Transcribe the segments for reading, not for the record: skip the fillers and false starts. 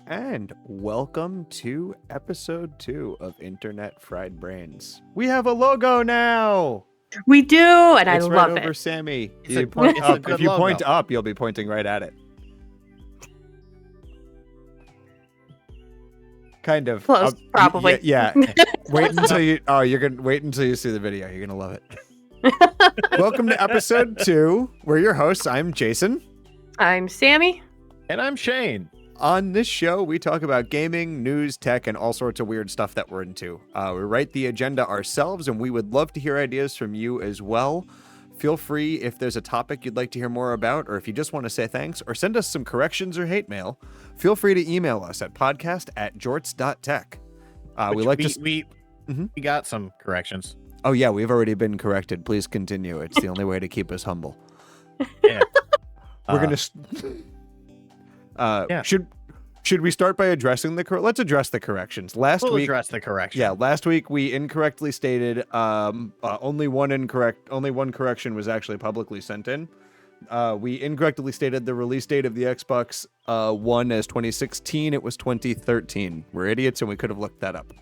And welcome to episode 2 of Internet Fried Brains. We have a logo now! We do, and I It's love right over it. Sammy. It's You a- point it's a up. good If you point logo. up, you'll be pointing right at it. Kind of. Close, probably. Yeah. Wait until you. Oh, you're gonna wait until you see the video. You're gonna love it. Welcome to episode 2. We're your hosts. I'm Jason. I'm Sammy. And I'm Shane. On this show, we talk about gaming, news, tech, and all sorts of weird stuff that we're into. We write the agenda ourselves, and we would love to hear ideas from you as well. Feel free if there's a topic you'd like to hear more about, or if you just want to say thanks, or send us some corrections or hate mail, feel free to email us at podcast@jorts.tech. We got some corrections. Oh yeah, we've already been corrected. Please continue. It's the only way to keep us humble. Yeah. We're gonna. Yeah. Should we start by addressing let's address the corrections. Last We'll week, address the correction. yeah, last week we incorrectly stated only one correction was actually publicly sent in. We incorrectly stated the release date of the Xbox One as 2016. It was 2013. We're idiots and we could have looked that up.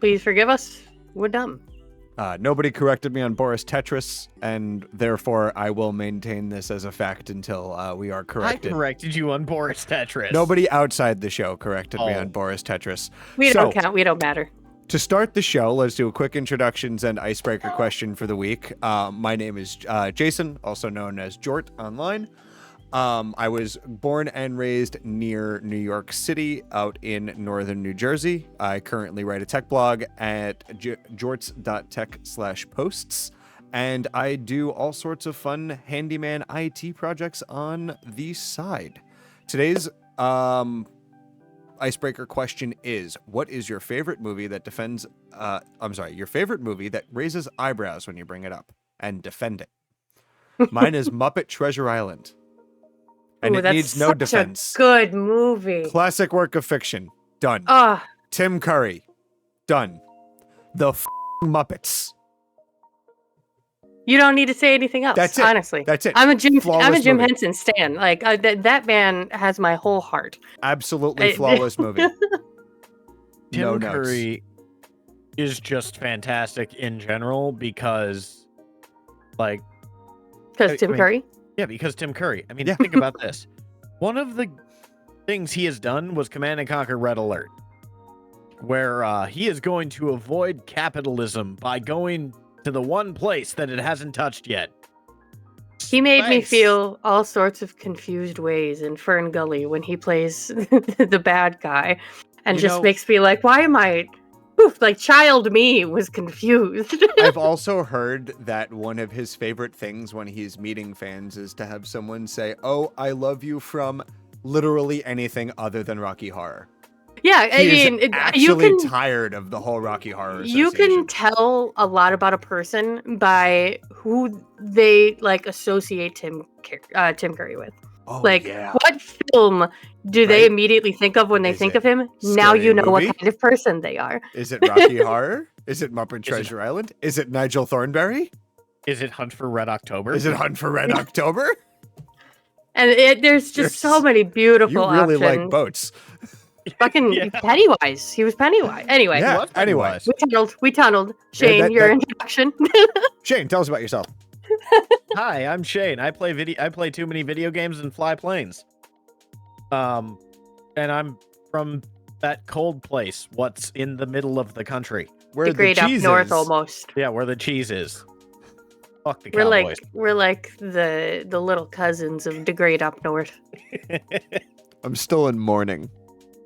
Please forgive us. We're dumb. Nobody corrected me on Boris Tetris, and therefore I will maintain this as a fact until we are I corrected. corrected you on Boris Tetris. Nobody outside the show corrected me Oh. on Boris Tetris. We So- don't count. We don't matter. To start the show, let's do a quick introductions and icebreaker question for the week. My name is Jason, also known as Jort online. I was born and raised near New York City, out in northern New Jersey. I currently write a tech blog at jorts.tech/posts, and I do all sorts of fun handyman IT projects on the side. Today's icebreaker question is: what is your favorite movie that your favorite movie that raises eyebrows when you bring it up, and defend it? Mine is Muppet Treasure Island. And Ooh, it that's needs no such defense. A good movie. Classic work of fiction. Done. Tim Curry. Done. The Muppets. You don't need to say anything else. That's it. Honestly, That's it. I'm a Jim Flawless movie. Henson stan. Like that man has my whole heart. Absolutely flawless movie. Tim No notes. Curry is just fantastic in general because, like, Because Tim I mean- Curry. because Tim Curry. I mean, Yeah. think about this. One of the things he has done was Command and Conquer Red Alert, where he is going to avoid capitalism by going to the one place that it hasn't touched yet. He made me Thanks. feel all sorts of confused ways in Fern Gully when he plays the bad guy, and You just know- makes me like, why am I? Oof, like child me was confused. I've also heard that one of his favorite things when he's meeting fans is to have someone say, "Oh, I love you from literally anything other than Rocky Horror." Yeah, I He mean, is you actually can tired of the whole Rocky Horror you Association. can tell a lot about a person by who they like associate Tim Curry with. Oh, Like, yeah. what film do they Right. immediately think of when they Is think it of him? Now Scary you know Movie? what kind of person they are. Is it Rocky Horror? Is it Muppet it- Treasure Island? Is it Nigel Thornberry? Is it Hunt for Red October? Is it Hunt for Red October? And there's just so There's- many beautiful You really options. like boats. Fucking Yeah. Pennywise. He was Pennywise. Anyway, Yeah. What Anyway. was? we tunneled. Shane, that- your that- introduction. Shane, tell us about yourself. Hi, I'm Shane. I play too many video games and fly planes. And I'm from that cold place. What's in the middle of the country? Where The great up cheese north is. almost. Yeah, where the cheese is. Fuck the We're Cowboys. like the little cousins of the great up north. I'm still in mourning.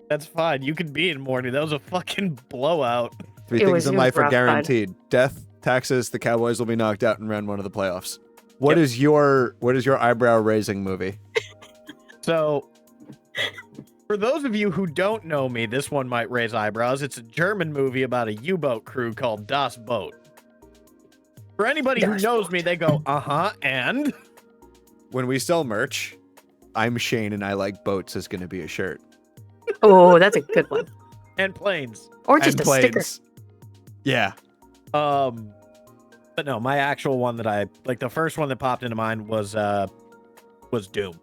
That's fine. You can be in mourning. That was a fucking blowout. Three It things was- in it was life are rough, bud. guaranteed: death, taxes. The Cowboys will be knocked out in round 1 of the playoffs. What is your eyebrow raising movie? So, for those of you who don't know me, this one might raise eyebrows. It's a German movie about a U-boat crew called Das Boot. For anybody who Das knows me, they go, and? When we sell merch, I'm Shane and I like boats is going to be a shirt. Oh, that's a good one. And planes. Or just And a sticker. planes. Yeah. But no, my actual one that I like, the first one that popped into mind was Doom.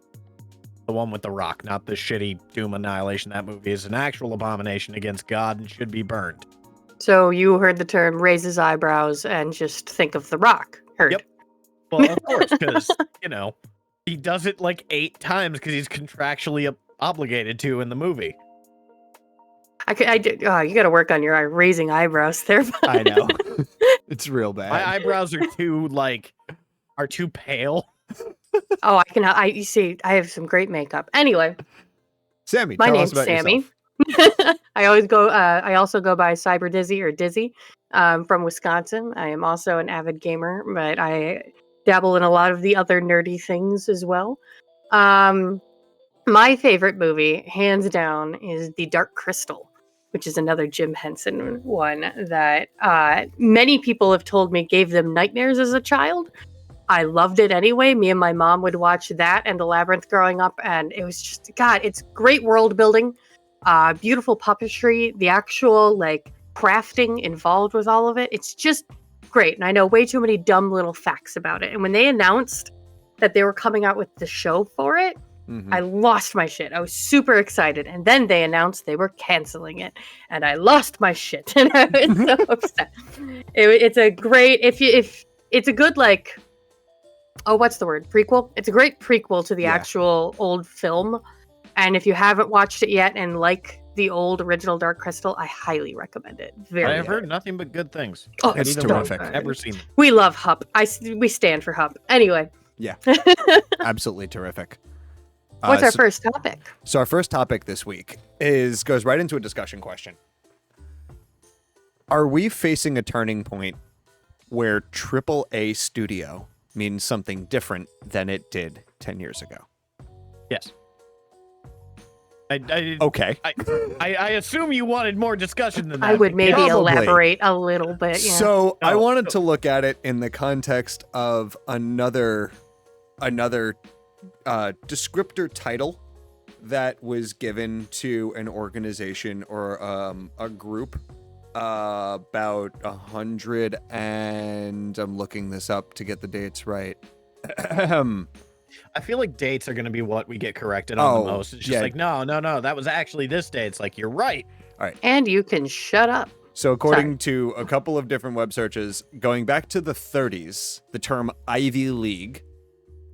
The one with The Rock, not the shitty Doom Annihilation. That movie is an actual abomination against God and should be burned. So you heard the term raise his eyebrows and just think of The Rock. Heard. Yep. Well, of course, because, he does it like 8 times because he's contractually obligated to in the movie. You got to work on your raising eyebrows there. I know. It's real bad. My eyebrows are too pale. Oh, you see, I have some great makeup. Anyway, Sammy, my tell name's us about Sammy. yourself. I also go by Cyber Dizzy or Dizzy. From Wisconsin. I am also an avid gamer, but I dabble in a lot of the other nerdy things as well. My favorite movie, hands down, is The Dark Crystal, which is another Jim Henson one that many people have told me gave them nightmares as a child. I loved it anyway. Me and my mom would watch that and The Labyrinth growing up, and it was just, God, it's great world building, beautiful puppetry, the actual, crafting involved with all of it. It's just great, and I know way too many dumb little facts about it. And when they announced that they were coming out with the show for it, I lost my shit. I was super excited, and then they announced they were canceling it, and I lost my shit, and I was so upset. It's a great, if it's a good what's the word? Prequel? It's a great prequel to the actual old film. And if you haven't watched it yet and like the old original Dark Crystal, I highly recommend it. I have heard nothing but good things. Oh, it's terrific. I've never seen it. We love Hup. We stand for Hup. Anyway. Yeah. Absolutely terrific. What's our first topic? So our first topic this week goes right into a discussion question. Are we facing a turning point where AAA studio means something different than it did 10 years ago? Yes. Okay. I assume you wanted more discussion than that. I would maybe Probably. elaborate a little bit. Yeah. So I wanted to look at it in the context of another descriptor title that was given to an organization or a group about 100 and I'm looking this up to get the dates right. I feel like dates are going to be what we get corrected on the most. It's just no, that was actually this day. It's like, you're right. All right. And you can shut up. So according to a couple of different web searches, going back to the 30s, the term Ivy League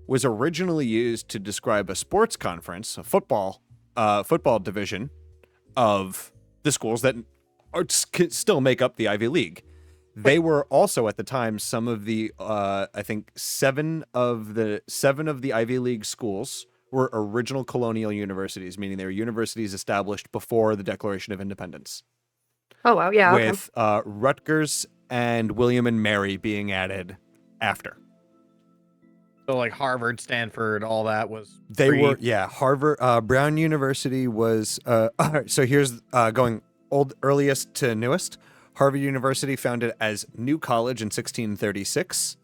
was originally used to describe a sports conference, a football division of the schools that still make up the Ivy League. They were also at the time some of the I think seven of the Ivy League schools were original colonial universities, meaning they were universities established before the Declaration of Independence. Oh wow, yeah. With Rutgers and William and Mary being added after. So like Harvard, Stanford, all that was Harvard, Brown University was so here's going earliest to newest. Harvard University founded as New College in 1636.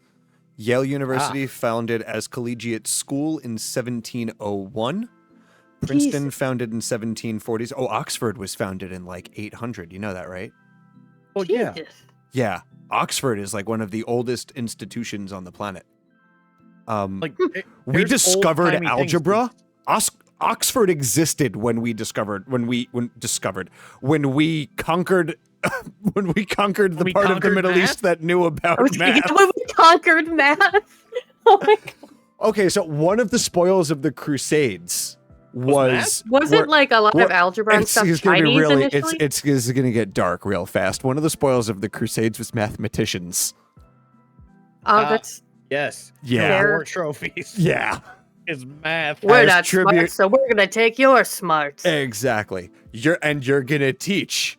Yale University founded as Collegiate School in 1701. Princeton founded in 1740s. Oh, Oxford was founded in 800. You know that, right? Oh, yeah. Yeah. Oxford is one of the oldest institutions on the planet. We discovered algebra. Oxford existed when we conquered the part of the Middle East that knew about math. When we conquered math. Oh my God. Okay, so one of the spoils of the Crusades was it a lot of algebra and stuff Chinese initially? It's going to get dark real fast. One of the spoils of the Crusades was mathematicians. Oh, that's yes. Yeah. War trophies. Yeah. Is math. We're not smart, so we're gonna take your smarts. Exactly. You're gonna teach.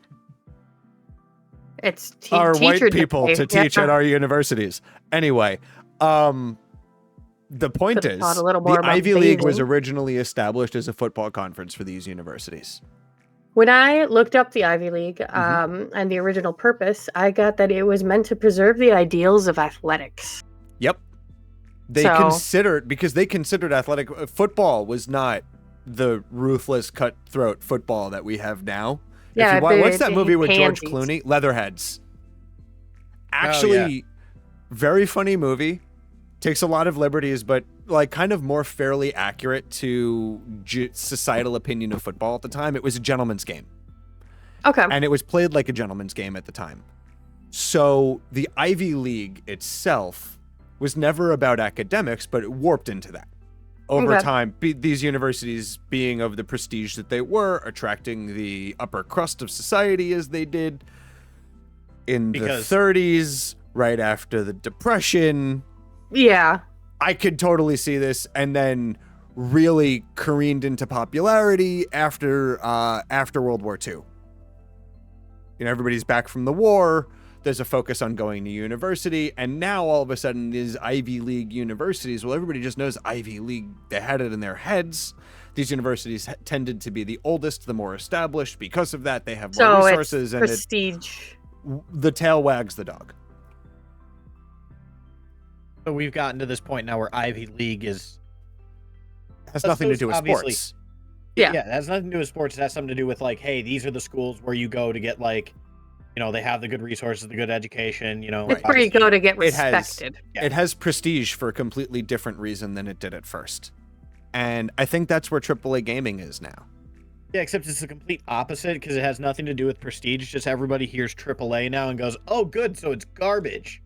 It's our white people to teach at our universities. Anyway, the point is, the Ivy League was originally established as a football conference for these universities. When I looked up the Ivy League and the original purpose, I got that it was meant to preserve the ideals of athletics. Yep. They considered athletic football was not the ruthless, cutthroat football that we have now. Yeah, what's that movie with George Clooney? Leatherheads. Actually, very funny movie. takes a lot of liberties, but like kind of more fairly accurate to societal opinion of football at the time. It was a gentleman's game. Okay. And it was played like a gentleman's game at the time. So the Ivy League itself was never about academics, but it warped into that. Over time, these universities being of the prestige that they were, attracting the upper crust of society as they did in the 30s, right after the Depression. Yeah. I could totally see this, and then really careened into popularity after World War II. You know, everybody's back from the war. There's a focus on going to university, and now all of a sudden these Ivy League universities, well, everybody just knows Ivy League. They had it in their heads. These universities tended to be the oldest, the more established. Because of that, they have more resources. It's prestige. The tail wags the dog. So we've gotten to this point now where Ivy League has nothing to do with sports. Yeah. Yeah, it has nothing to do with sports. It has something to do with like, hey, these are the schools where you go to get like, you know, they have the good resources, the good education, you know. It's where you go to get respected. It has prestige for a completely different reason than it did at first. And I think that's where AAA gaming is now. Yeah, except it's the complete opposite because it has nothing to do with prestige. Just everybody hears AAA now and goes, oh, good, so it's garbage.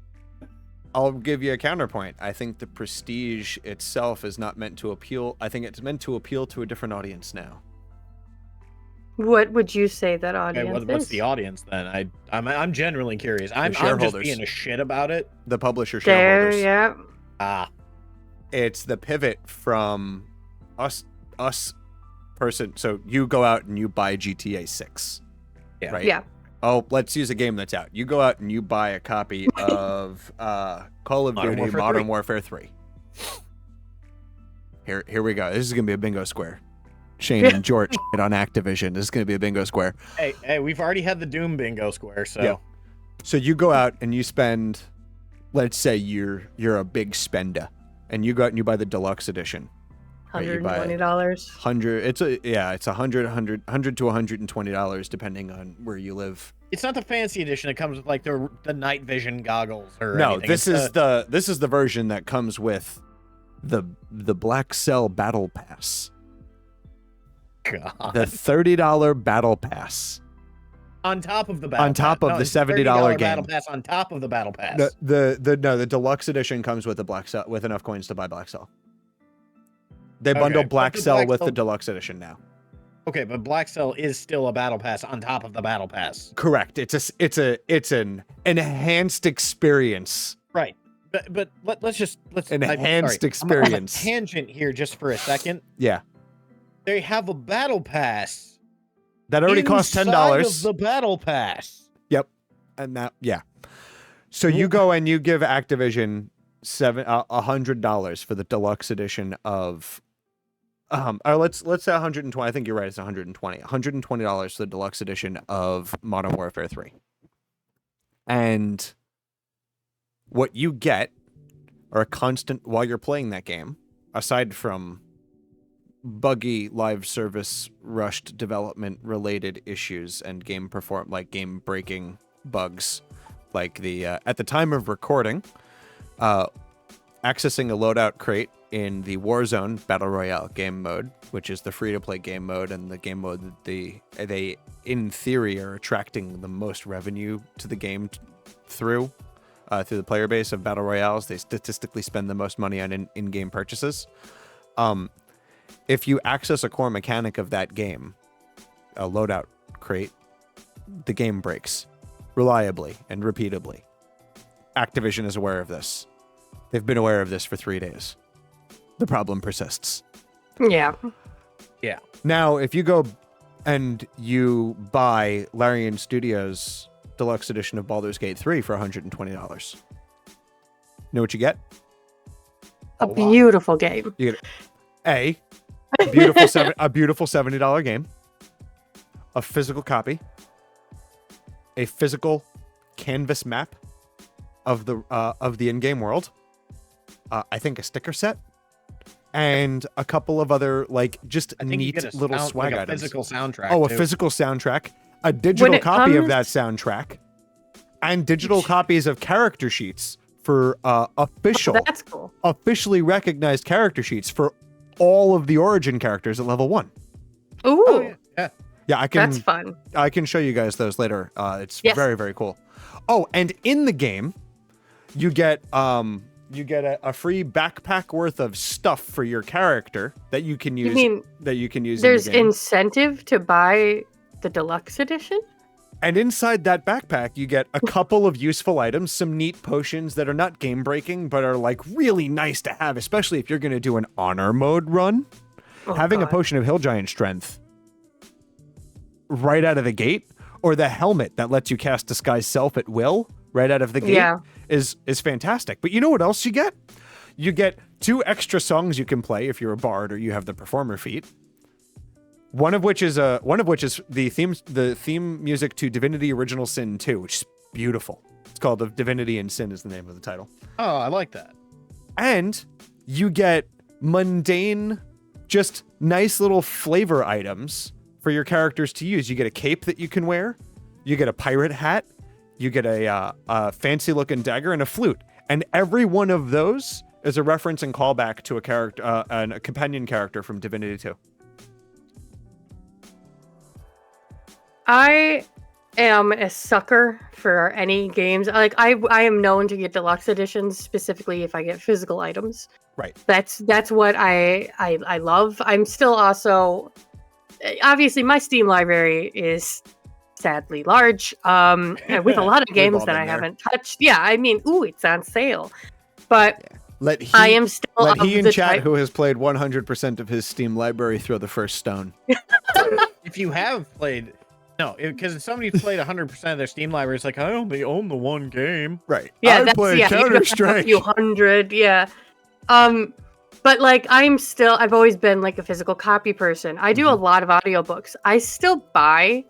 I'll give you a counterpoint. I think the prestige itself is not meant to appeal. I think it's meant to appeal to a different audience now. What would you say that audience Okay, what's the audience then? I'm genuinely curious. I'm just being a shit about it. The publisher shareholders. Yeah. It's the pivot from us person. So you go out and you buy GTA 6. Yeah. Right? Yeah. Oh, let's use a game that's out. You go out and you buy a copy of Call of Duty Modern Warfare 3. Here we go. This is going to be a bingo square. Shane and George shit on Activision. This is going to be a bingo square. Hey, we've already had the Doom bingo square, so. Yeah. So you go out and you spend, let's say you're a big spender, and you go out and you buy the deluxe edition. $120. It's $100 to $120 depending on where you live. It's not the fancy edition. It comes with like the night vision goggles or anything. This is the version that comes with the Black Cell Battle Pass. God. The $30 Battle Pass. On top of the battle pass. The $70 game. Battle Pass on top of the Battle Pass. The deluxe edition comes with the Black Cell with enough coins to buy Black Cell. They bundle Black Cell with the deluxe edition now. Okay, but Black Cell is still a Battle Pass on top of the Battle Pass. Correct. It's an enhanced experience. Right. But let's enhanced experience. I'm on a tangent here just for a second. Yeah. They have a Battle Pass that already costs $10. Of the Battle Pass. Yep. And that So you go and you give Activision $100 for the deluxe edition of let's say 120. I think you're right, it's 120. $120 for the deluxe edition of Modern Warfare 3. And what you get are a constant while you're playing that game, aside from buggy live service rushed development related issues and game breaking bugs, like the at the time of recording, accessing a loadout crate in the Warzone Battle Royale game mode, which is the free-to-play game mode and the game mode that they in theory are attracting the most revenue to the game through the player base of Battle Royales. They statistically spend the most money on in-game purchases. If you access a core mechanic of that game, a loadout crate, the game breaks reliably and repeatably. Activision is aware of this. They've been aware of this for 3 days. The problem persists. Yeah. Yeah. Now, if you go and you buy Larian Studios' deluxe edition of Baldur's Gate 3 for $120, know what you get? A beautiful game. You get a beautiful $70 game, a physical copy, a physical canvas map of the in-game world, I think a sticker set, and a couple of other just neat little swag items. Physical soundtrack. Oh, a physical soundtrack, a digital copy of that soundtrack, and digital copies of character sheets for official, That's cool. officially recognized character sheets for all of the Origin characters at level 1. Ooh, Oh, yeah. Yeah, that's fun. I can show you guys those later. It's Yes. very, very cool. Oh, and in the game, you get a free backpack worth of stuff for your character that you can use. You mean in there's the game. incentive to buy the deluxe edition? And inside that backpack, you get a couple of useful items, some neat potions that are not game breaking, but are like really nice to have, especially if you're going to do an honor mode run. Oh, Having a God. potion of Hill Giant strength right out of the gate, or the helmet that lets you cast Disguise Self at will right out of the gate is fantastic. But you know what else you get? You get 2 extra songs you can play if you're a bard or you have the performer feat. One of which is the theme music to Divinity Original Sin 2, which is beautiful. It's called The Divinity and Sin is the name of the title. Oh, I like that. And you get mundane, just nice little flavor items for your characters to use. You get a cape that you can wear, you get a pirate hat, you get a fancy looking dagger and a flute. And every one of those is a reference and callback to a character, a companion character from Divinity 2. I am a sucker for any games. Like I am known to get deluxe editions specifically if I get physical items. Right. That's what I love. I'm still also obviously my Steam library is sadly large. With a lot of We've games all that been I there. haven't touched. Yeah, I mean, it's on sale. But I am still let of he in the chat type- who has played 100% of his Steam library throw the first stone. If you have played, no, because if somebody's played 100% of their Steam library, it's like, I only own the one game. Right. Yeah, I played you Counter have a Strike. few hundred, yeah. But like I've always been like a physical copy person. I do a lot of audiobooks. I still buy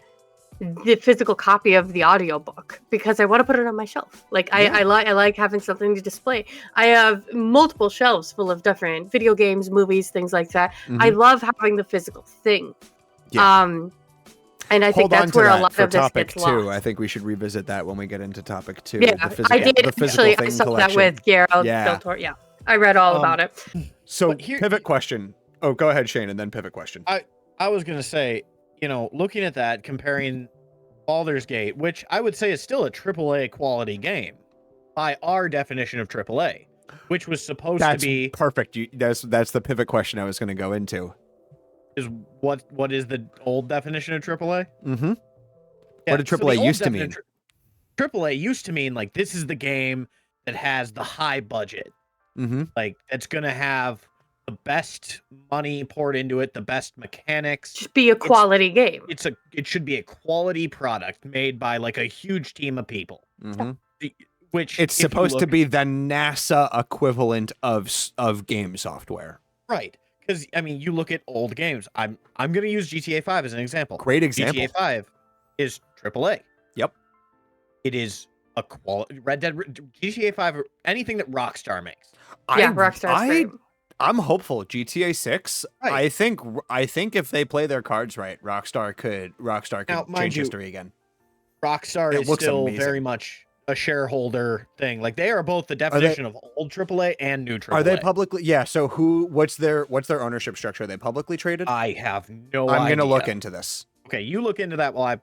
the physical copy of the audiobook because I want to put it on my shelf. Like I like having something to display. I have multiple shelves full of different video games, movies, things like that. I love having the physical thing. Yeah. And I think Hold on that's to where a that lot for of this topic gets 2. lost. I think we should revisit that when we get into topic 2. Yeah, the physical, I did the physical actually. thing I saw collection. that with Guillermo Yeah. del Toro. Yeah, I read all about it. So But here- pivot question. Oh, go ahead, Shane, and then pivot question. I was going to say, looking at that, comparing Baldur's Gate, which I would say is still a AAA quality game by our definition of AAA, which was supposed That's to be perfect. That's the pivot question I was going to go into. is what is the old definition of AAA? Mm-hmm. Yeah, What did so the AAA old used to mean? AAA used to mean like this is the game that has the high budget, Mm-hmm. like that's gonna have the best money poured into it, the best mechanics. Just be a quality game. It should be a quality product made by like a huge team of people. Mm-hmm. Which It's if you supposed to look- be the NASA equivalent of game software. right. Because I mean, you look at old games. I'm gonna use GTA 5 as an example. Great example. GTA 5 is AAA. Yep. It is a quality GTA 5 or anything that Rockstar makes. Yeah, Rockstar's great. I'm hopeful. GTA 6. Right. I think if they play their cards right, Rockstar could Now, mind change you, history again. Rockstar It is looks still amazing. very much a shareholder thing. Like they are both the definition of old AAA and new AAA. Are they publicly? Yeah. So what's their ownership structure? Are they publicly traded? I have no I'm idea. gonna look into this. Okay, you look into that while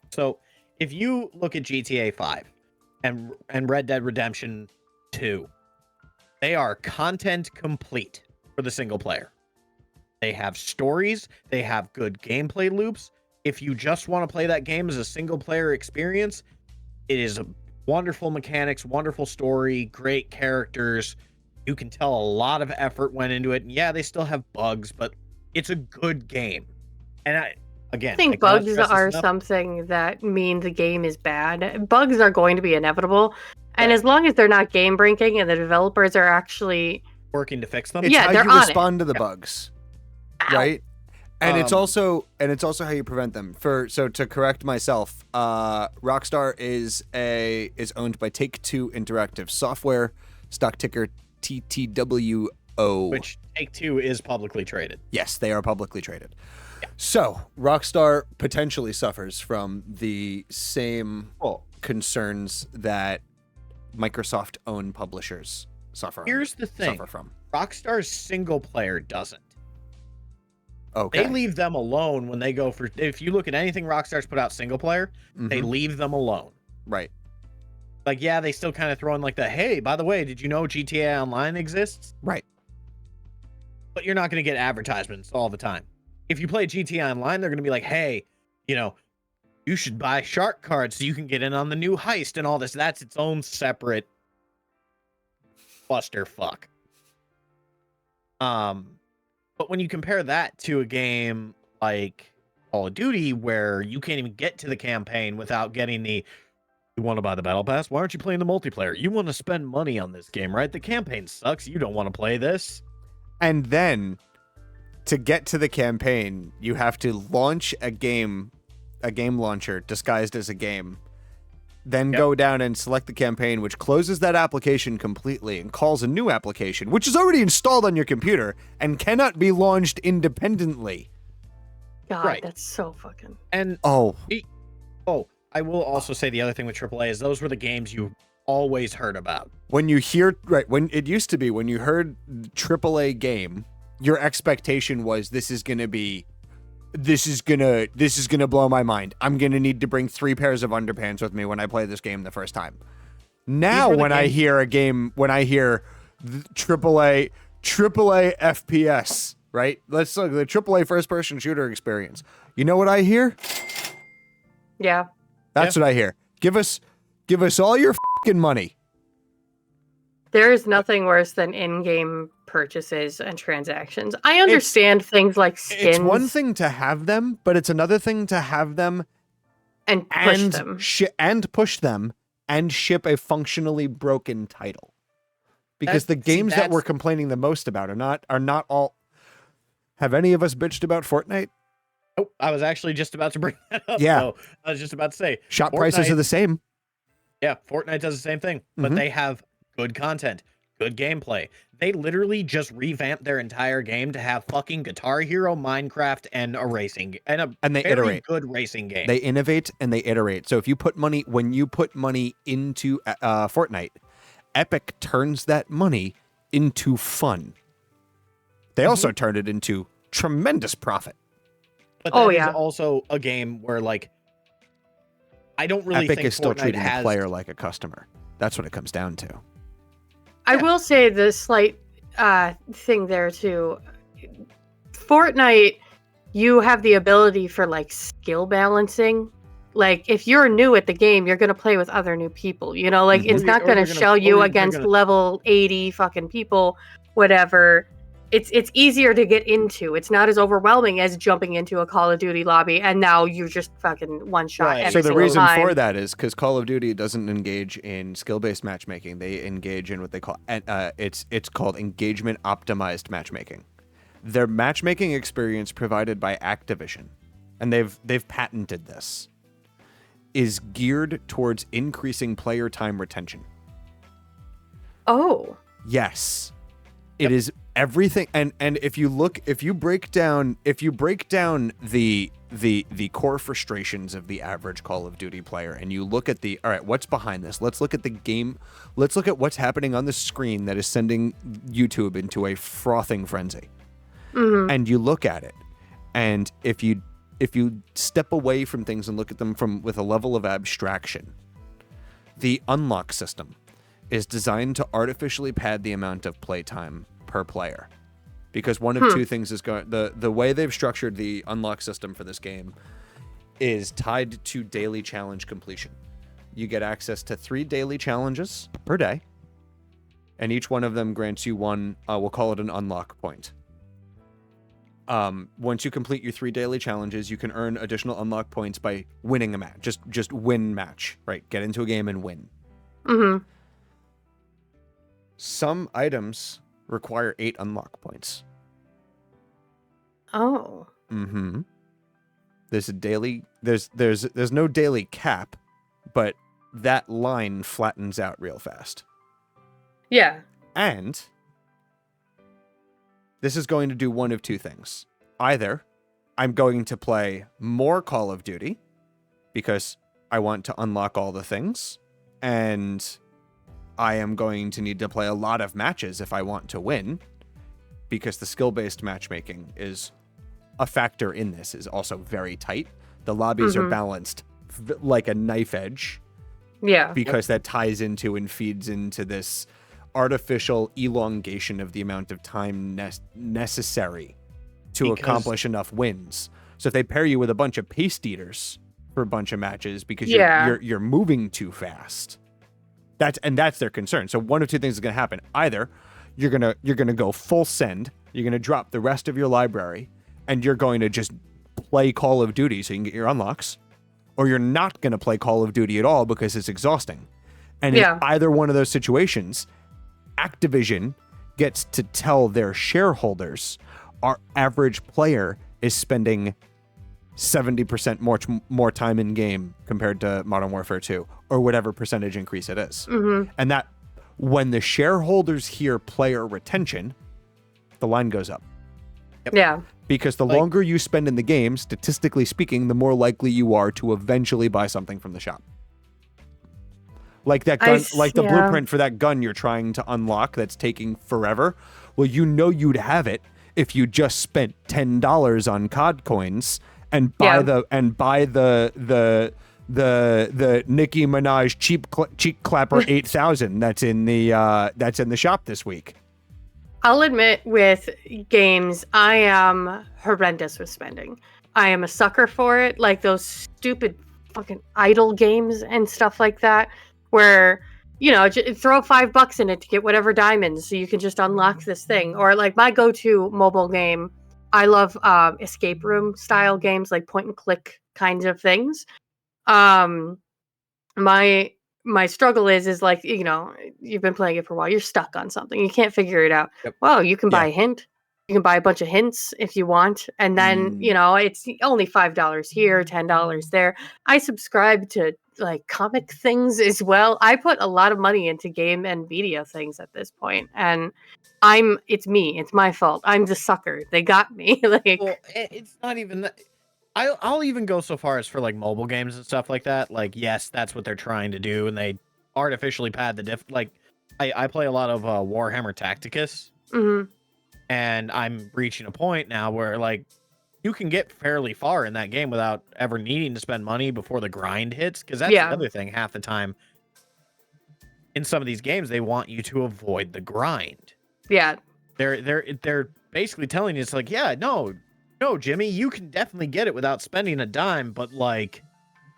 So if you look at GTA 5 and Red Dead Redemption 2, they are content complete for the single player. They have stories, they have good gameplay loops. If you just want to play that game as a single player experience, it is wonderful mechanics, wonderful story, great characters. You can tell a lot of effort went into it. And yeah, they still have bugs, but it's a good game. And I think cannot bugs stress this are enough. something that mean the game is bad. Bugs are going to be inevitable. And as long as they're not game breaking and the developers are actually working to fix them. It's Yeah, how they're you on it. respond to the bugs, Ow. right? And it's Um, also how you prevent them. So to correct myself, Rockstar is owned by Take-Two Interactive Software, stock ticker TTWO. Which Take-Two is publicly traded. Yes, they are publicly traded. So Rockstar potentially suffers from the same concerns that Microsoft-owned publishers suffer. Here's the thing. Suffer from. Rockstar's single player doesn't. Okay. They leave them alone when they go for. If you look at anything Rockstar's put out single player, they leave them alone. Right. Like, yeah, they still kind of throw in like the, hey, by the way, did you know GTA Online exists? Right. But you're not going to get advertisements all the time. If you play GTA Online, they're going to be like, hey, you know, you should buy shark cards so you can get in on the new heist and all this. That's its own separate clusterfuck. But when you compare that to a game like Call of Duty, where you can't even get to the campaign without getting the, you want to buy the battle pass? Why aren't you playing the multiplayer? You want to spend money on this game, right? The campaign sucks. You don't want to play this. And then to get to the campaign, you have to launch a game launcher disguised as a game, then go down and select the campaign, which closes that application completely and calls a new application, which is already installed on your computer and cannot be launched independently. God, Right. that's so fucking. And I will also say the other thing with AAA is those were the games you always heard about. When you hear, when it used to be, when you heard AAA game, your expectation was this is gonna blow my mind. I'm gonna need to bring 3 pairs of underpants with me when I play this game the first time. Now when I hear AAA FPS, right? Let's look at the AAA first person shooter experience. You know what I hear? Yeah. That's what I hear. Give us all your fucking money. There is nothing worse than in-game purchases and transactions. I understand things like skins. It's one thing to have them, but it's another thing to have them and push them. And ship a functionally broken title. Because the games that we're complaining the most about are not all. Have any of us bitched about Fortnite? Oh, I was actually just about to bring that up. Yeah. So I was just about to say. Shop prices are the same. Yeah, Fortnite does the same thing, but they have good content, good gameplay. They literally just revamped their entire game to have fucking Guitar Hero, Minecraft, and a racing and they very iterate. good racing game. They innovate and they iterate. So if you put money into Fortnite, Epic turns that money into fun. They also turn it into tremendous profit. But that is also a game where, like, I don't really Epic think is still Fortnite treating has... the player like a customer. That's what it comes down to. I will say the slight thing there too. Fortnite, you have the ability for like skill balancing. Like if you're new at the game, you're gonna play with other new people. You know, like it's not gonna shell you against level 80 fucking people, whatever. It's easier to get into. It's not as overwhelming as jumping into a Call of Duty lobby and now you're just fucking one shot. Right. So the reason for that is because Call of Duty doesn't engage in skill-based matchmaking. They engage in what they call it's called engagement optimized matchmaking. Their matchmaking experience provided by Activision, and they've patented this, is geared towards increasing player time retention. Oh. Yes. It is everything, and if you break down the core frustrations of the average Call of Duty player, and you look at all right, what's behind this? Let's look at the game. Let's look at what's happening on the screen that is sending YouTube into a frothing frenzy. And you look at it, and if you step away from things and look at them with a level of abstraction, the unlock system is designed to artificially pad the amount of playtime per player, because one of two things is going. The way they've structured the unlock system for this game is tied to daily challenge completion. You get access to 3 daily challenges per day, and each one of them grants you one. We'll call it an unlock point. Once you complete your 3 daily challenges, you can earn additional unlock points by winning a match. Just win match, right? Get into a game and win. Some items require 8 unlock points. Oh. There's a daily. There's no daily cap, but that line flattens out real fast. Yeah. And this is going to do one of 2 things. Either I'm going to play more Call of Duty because I want to unlock all the things, and I am going to need to play a lot of matches if I want to win, because the skill-based matchmaking is a factor in this, is also very tight. The lobbies are balanced like a knife edge. Yeah. Because that ties into and feeds into this artificial elongation of the amount of time necessary to accomplish enough wins. So if they pair you with a bunch of paste eaters for a bunch of matches because you're moving too fast, that's their concern. So one of two things is going to happen: either you're gonna go full send, you're gonna drop the rest of your library, and you're going to just play Call of Duty so you can get your unlocks, or you're not going to play Call of Duty at all because it's exhausting. And in either one of those situations, Activision gets to tell their shareholders, our average player is spending 70% more time in game compared to Modern Warfare 2, or whatever percentage increase it is. And that when the shareholders hear player retention, the line goes up. Yeah. Because the longer you spend in the game, statistically speaking, the more likely you are to eventually buy something from the shop. Like that gun, the blueprint for that gun you're trying to unlock that's taking forever. Well, you know you'd have it if you just spent $10 on COD coins and buy the Nicki Minaj cheek clapper 8000 that's in the shop this week. I'll admit, with games, I am horrendous with spending. I am a sucker for it, like those stupid fucking idle games and stuff like that, where, you know, throw $5 in it to get whatever diamonds so you can just unlock this thing. Or like my go-to mobile game, I love escape room style games, like point and click kinds of things. My struggle is like, you know, you've been playing it for a while, you're stuck on something, you can't figure it out. Well, you can buy a hint, you can buy a bunch of hints if you want, and then you know, it's only $5 here, $10 there. I subscribe to like comic things as well. I put a lot of money into game and media things at this point, and it's my fault. I'm the sucker. They got me. Like, well, it's not even that. I'll even go so far as for like mobile games and stuff like that. Like, yes, that's what they're trying to do, and they artificially pad the diff. Like, I play a lot of Warhammer Tacticus, and I'm reaching a point now where like you can get fairly far in that game without ever needing to spend money before the grind hits. Because that's the other thing. Half the time in some of these games, they want you to avoid the grind. Yeah, they're basically telling you, it's like, yeah, no, Jimmy, you can definitely get it without spending a dime, but like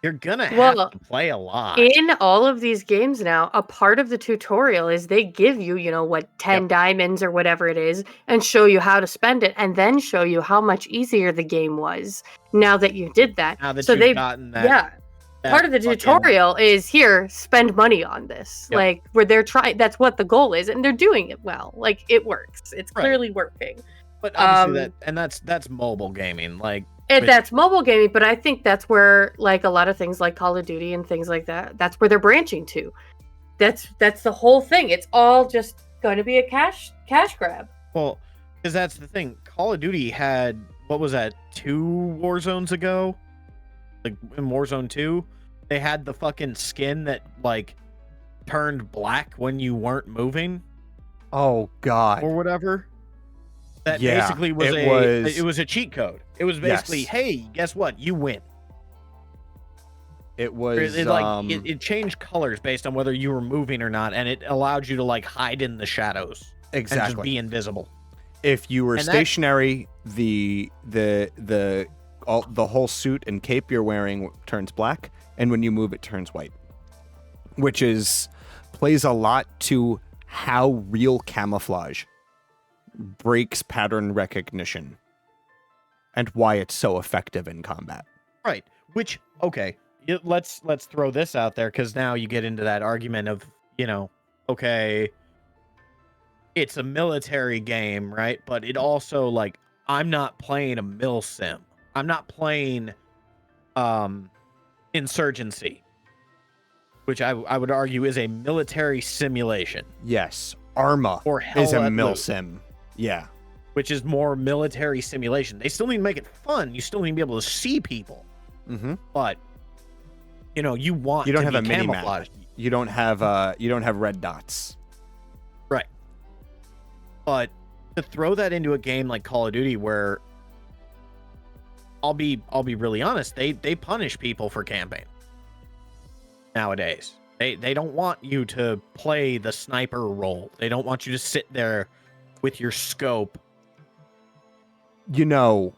you're gonna have to play a lot. In all of these games now, a part of the tutorial is they give you, you know, what, 10 diamonds or whatever it is, and show you how to spend it, and then show you how much easier the game was now that you did that. Now that so you've gotten that. Part of the tutorial is here, spend money on this. Like, where they're trying, that's what the goal is, and they're doing it well. Like, it works. It's clearly working. But obviously that's mobile gaming. Like, that's mobile gaming, but I think that's where like a lot of things like Call of Duty and things like that, that's where they're branching to. That's the whole thing. It's all just going to be a cash grab. Well, because that's the thing. Call of Duty had, what was that, 2 Warzones ago? Like in Warzone 2, they had the fucking skin that like turned black when you weren't moving. Oh God. Or whatever. That basically was it was a cheat code. It was basically, hey, guess what? You win. It was it changed colors based on whether you were moving or not, and it allowed you to like hide in the shadows. Exactly. And just be invisible. If you were stationary, the whole suit and cape you're wearing turns black, and when you move it turns white. Which plays a lot to how real camouflage breaks pattern recognition and why it's so effective in combat. Right. Which, okay, let's throw this out there, because now you get into that argument of, you know, okay, it's a military game, right? But it also, like, I'm not playing a mil sim. I'm not playing Insurgency, which I would argue is a military simulation. Yes. Arma is a mil sim. Yeah. Which is more military simulation. They still need to make it fun. You still need to be able to see people. Mm-hmm. But, you know, you don't have a mini map. You don't have red dots. Right. But to throw that into a game like Call of Duty, where I'll be really honest, they punish people for camping nowadays. They don't want you to play the sniper role. They don't want you to sit there with your scope. You know,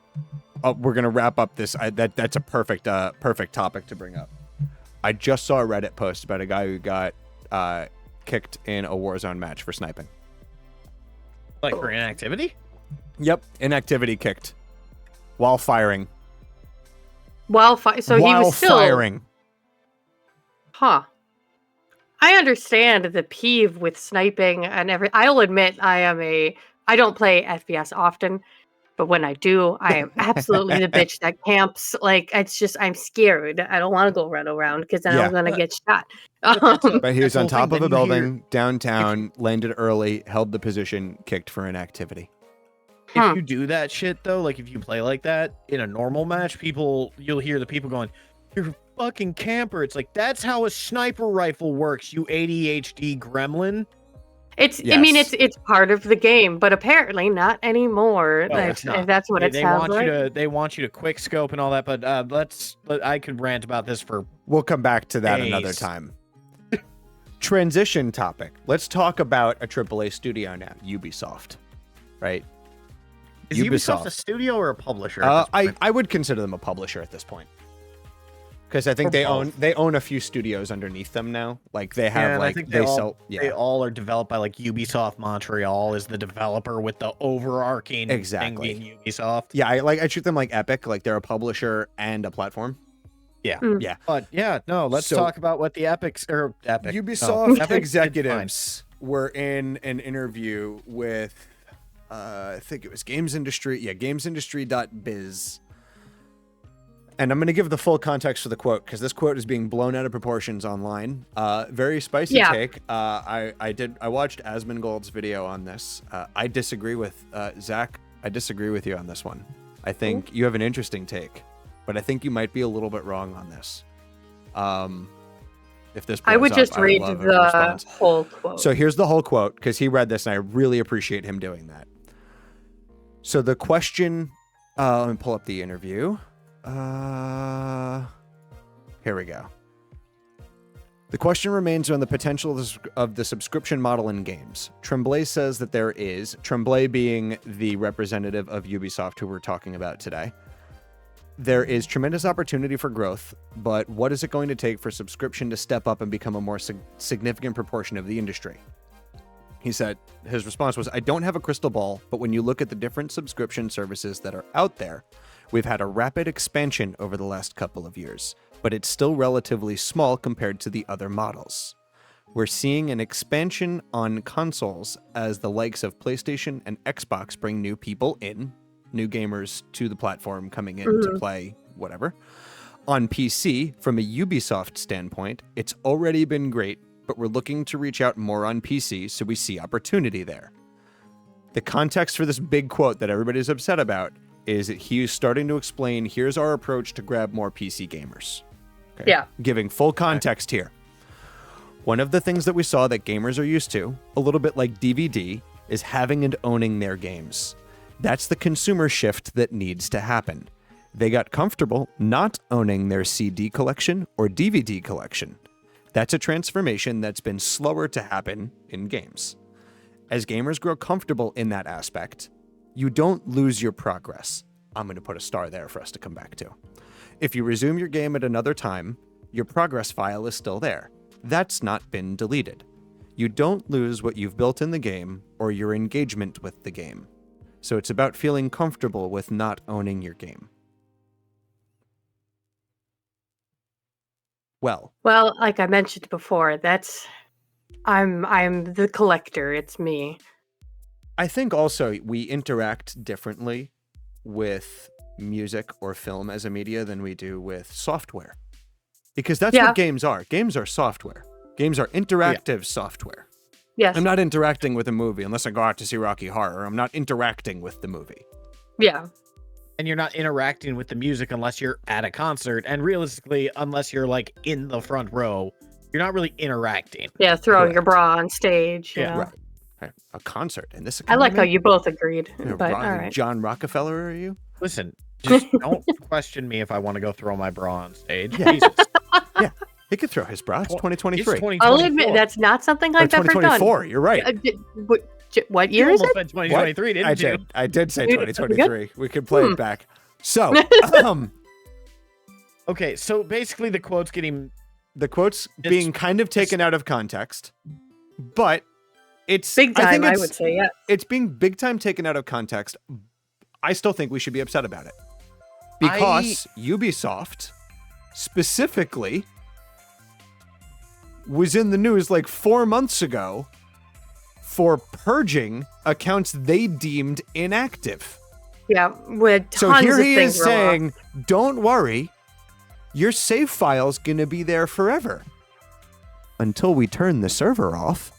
we're gonna wrap up this. That's a perfect topic to bring up. I just saw a Reddit post about a guy who got kicked in a Warzone match for sniping. Like for inactivity? Yep, inactivity kicked while firing. So he was still firing. Huh. I understand the peeve with sniping and I'll admit I don't play FPS often, but when I do, I am absolutely the bitch that camps. Like, it's just, I'm scared. I don't want to go run around because then I'm going to get shot. But he was on That's the top thing, of a then you building downtown, landed early, held the position, kicked for inactivity. If you do that shit though, like if you play like that in a normal match, you'll hear the people going, "You're a fucking camper." It's like, that's how a sniper rifle works, you ADHD gremlin. I mean, it's part of the game, but apparently not anymore. No, it's not. If that's what it sounds like. They want you to quick scope and all that, but I could rant about this for We'll come back to that days. another time. Transition topic. Let's talk about a AAA studio now, Ubisoft. Right? Is Ubisoft a studio or a publisher? I would consider them a publisher at this point. Because I think they own a few studios underneath them now. Like they have they all are developed by like Ubisoft Montreal is the developer with the overarching thing being Ubisoft. Yeah, I treat them like Epic, like they're a publisher and a platform. Yeah. Yeah. But let's talk about what the Ubisoft executives were in an interview with I think it was Games Industry. Yeah, gamesindustry.biz. And I'm going to give the full context for the quote because this quote is being blown out of proportions online. Very spicy take. I watched Asmongold's video on this. I disagree with Zach. I disagree with you on this one. I think you have an interesting take, but I think you might be a little bit wrong on this. If this, I would just read the whole quote. So here's the whole quote because he read this and I really appreciate him doing that. So the question. Let me pull up the interview. Here we go. The question remains on the potential of the subscription model in games. Tremblay says that there is, Tremblay being the representative of Ubisoft who we're talking about today. There is tremendous opportunity for growth, but what is it going to take for subscription to step up and become a more significant proportion of the industry? He said, his response was, I don't have a crystal ball, but when you look at the different subscription services that are out there, we've had a rapid expansion over the last couple of years, but it's still relatively small compared to the other models. We're seeing an expansion on consoles as the likes of PlayStation and Xbox bring new people in, new gamers to the platform coming in to play whatever. On PC, from a Ubisoft standpoint, it's already been great, but we're looking to reach out more on PC, so we see opportunity there. The context for this big quote that everybody's upset about is that he is starting to explain, here's our approach to grab more PC gamers. Okay? Yeah. Giving full context here. One of the things that we saw that gamers are used to, a little bit like DVD, is having and owning their games. That's the consumer shift that needs to happen. They got comfortable not owning their CD collection or DVD collection. That's a transformation that's been slower to happen in games. As gamers grow comfortable in that aspect, you don't lose your progress. I'm going to put a star there for us to come back to. If you resume your game at another time, your progress file is still there. That's not been deleted. You don't lose what you've built in the game or your engagement with the game. So it's about feeling comfortable with not owning your game. Well, like I mentioned before, I'm the collector. It's me. I think also we interact differently with music or film as a media than we do with software. Because that's what games are. Games are software. Games are interactive software. Yes. I'm not interacting with a movie unless I go out to see Rocky Horror. I'm not interacting with the movie. Yeah. And you're not interacting with the music unless you're at a concert. And realistically, unless you're like in the front row You're not really interacting. Yeah, throwing your Correct. bra on stage. You Yeah. know? Right. Right. A concert in this I like how economy? you both agreed, Yeah, but all right. John Rockefeller, are you? Listen, just don't question me if I want to go throw my bra on stage. Yeah. Jesus. He could throw his bra. It's It's 2023. 2024. I'll admit that's not something Or I've ever done. 2024. You're right. What You year is almost it? said 2023, didn't I you? did. I did say Dude, we 2023. We could play it back. So, Okay, so basically the quote's getting the quote's being kind of taken out of context, but it's Big I, think time, I it's, would say, yeah. it's being big time taken out of context. I still think we should be upset about it because Ubisoft specifically was in the news like 4 months ago for purging accounts they deemed inactive. Yeah, with tons So here of he things is wrong. saying, don't worry, your save file's going to be there forever until we turn the server off.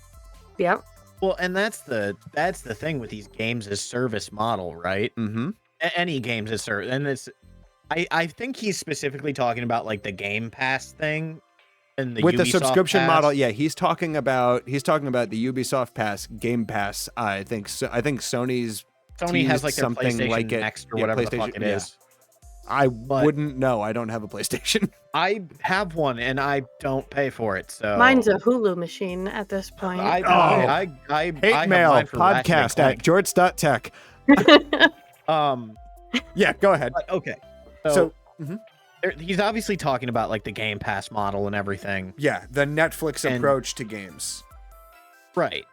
Yep. well, and that's the thing with these games as service model, right? Mm-hmm. Any games as service, and it's I think he's specifically talking about like the Game Pass thing and the With Ubisoft the subscription Pass. model, yeah, he's talking about the Ubisoft Pass, Game Pass. I think Sony's Sony has like teased their something PlayStation like it. Next or Yeah, whatever the fuck PlayStation- it yeah. is. I wouldn't know. I don't have a PlayStation. I have one and I don't pay for it, so Mine's a Hulu machine at this point. I Hate have mail mine for Ratchet and podcast at Clank. george.tech. Yeah, go ahead. But, okay, So, he's obviously talking about like the Game Pass model and everything, yeah, the Netflix And- approach to games. right?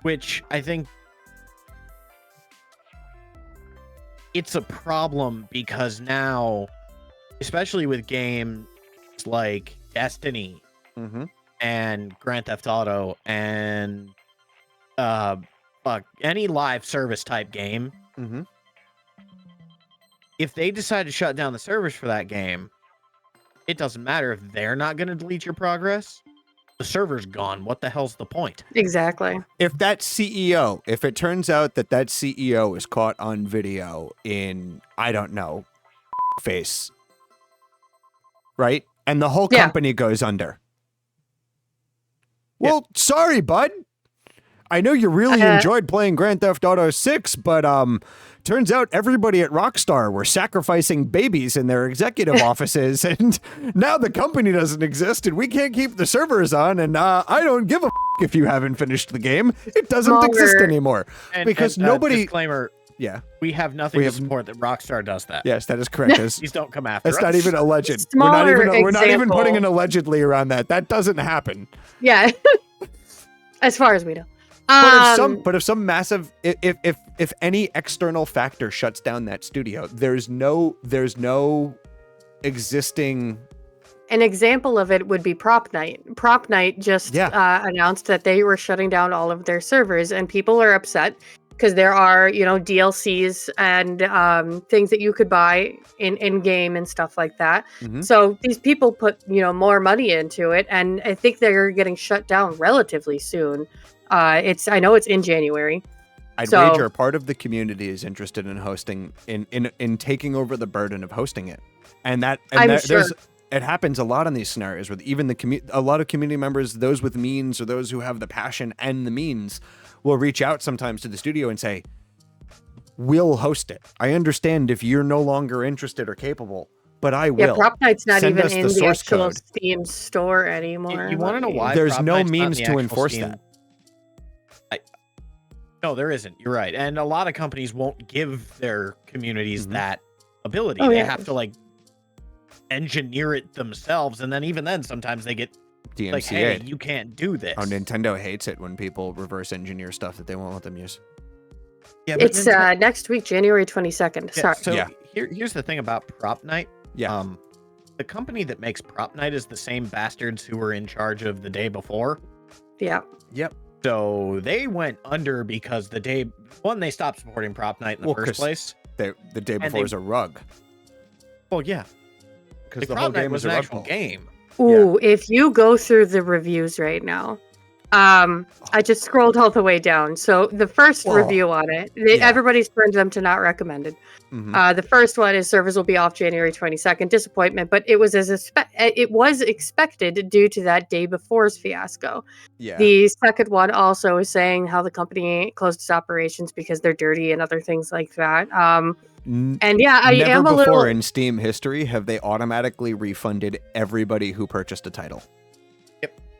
Which I think it's a problem because now, especially with games like Destiny Mm-hmm. and Grand Theft Auto and any live service type game, Mm-hmm. if they decide to shut down the servers for that game, it doesn't matter if they're not going to delete your progress. The server's gone. What the hell's the point? Exactly. If that CEO, if it turns out that CEO is caught on video in, I don't know, face, right? And the whole Yeah. company goes under. Well, sorry, bud. I know you really enjoyed playing Grand Theft Auto 6, but turns out everybody at Rockstar were sacrificing babies in their executive offices, and now the company doesn't exist, and we can't keep the servers on, and I don't give a if you haven't finished the game. It doesn't exist Smaller- anymore. Because nobody... Disclaimer: Yeah. we have nothing We to have- support that Rockstar does that. Yes, that is correct. Please don't come after That's us. not even alleged. Smaller We're not even putting an example. allegedly around that. That doesn't happen. Yeah. As far as we know. But if some massive if any external factor shuts down that studio, there's no existing. An example of it would be Prop Night. Prop Night just announced that they were shutting down all of their servers, and people are upset because there are, DLCs and things that you could buy in game and stuff like that. Mhm. So these people put, more money into it, and I think they're getting shut down relatively soon. I know it's in January. I'd So- wager part of the community is interested in hosting in taking over the burden of hosting it, and sure. it happens a lot in these scenarios where even a lot of community members, those with means or those who have the passion and the means, will reach out sometimes to the studio and say, "We'll host it. I understand if you're no longer interested or capable, but I will." Yeah, Prop Night's not Send even us in the the source actual code. Steam store anymore. You want to know why? There's Prop no Night's not in means the to actual enforce Steam? that. No, there isn't. You're right. And a lot of companies won't give their communities Mhm. that ability. Oh, They yeah. have to like engineer it themselves, and then even then, sometimes they get like, "Hey, DMCA. you can't do this." Oh, Nintendo hates it when people reverse engineer stuff that they won't let them use. Yeah, but It's Nintendo- next week, January 22nd. yeah, Sorry. So Yeah. here's the thing about Prop Night. Yeah. The company that makes Prop Night is the same bastards who were in charge of the day before. Yeah. Yep. So they went under because they stopped supporting Prop Night in the Well, first 'cause place. The day And before they- is a rug. Well, yeah, Because the the Prop whole Night game was is a an rug actual pull. game. Ooh, if you go through the reviews right now, I just scrolled all the way down. So the first Whoa. review on it, Yeah. everybody's turned them to not recommended. Mhm. The first one is servers will be off January 22nd. Disappointment, but it was expected due to that day before's fiasco. Yeah. The second one also is saying how the company closed its operations because they're dirty and other things like that. And yeah, I Never am a before little. in Steam history have they automatically refunded everybody who purchased a title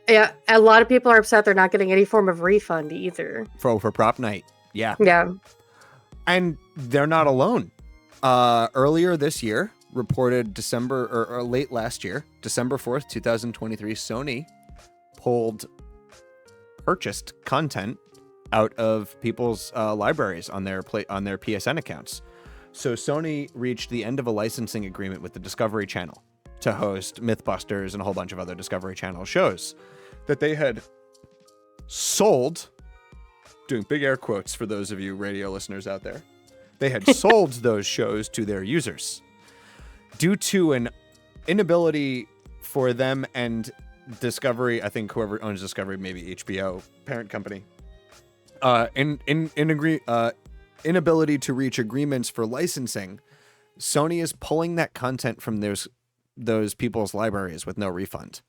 Yeah, a lot of people are upset they're not getting any form of refund either. for Prop Night. Yeah. Yeah. And they're not alone. Earlier this year, reported December or late last year, December 4th, 2023, Sony purchased content out of people's libraries on their PSN accounts. So Sony reached the end of a licensing agreement with the Discovery Channel to host Mythbusters and a whole bunch of other Discovery Channel shows that they had sold, doing big air quotes for those of you radio listeners out there, they had sold those shows to their users. Due to an inability for them and Discovery, I think whoever owns Discovery, maybe HBO, parent company, inability to reach agreements for licensing, Sony is pulling that content from those people's libraries with no refund.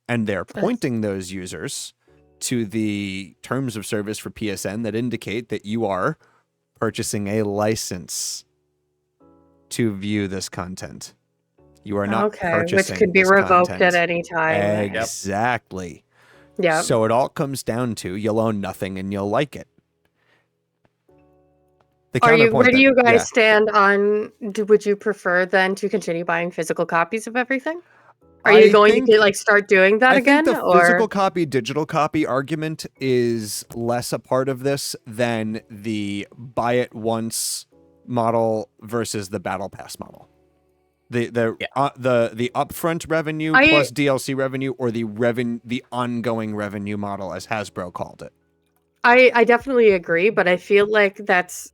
And they're pointing those users to the terms of service for PSN that indicate that you are purchasing a license to view this content. You are not purchasing which could be this revoked content. at any time. Exactly. Yeah. So it all comes down to you'll own nothing and you'll like it. Where do you guys stand on? Would you prefer then to continue buying physical copies of everything? Are you going to start doing that again? I think the physical copy, digital copy argument is less a part of this than the buy it once model versus the battle pass model. The upfront revenue plus DLC revenue, or the ongoing revenue model, as Hasbro called it. I definitely agree, but I feel like that's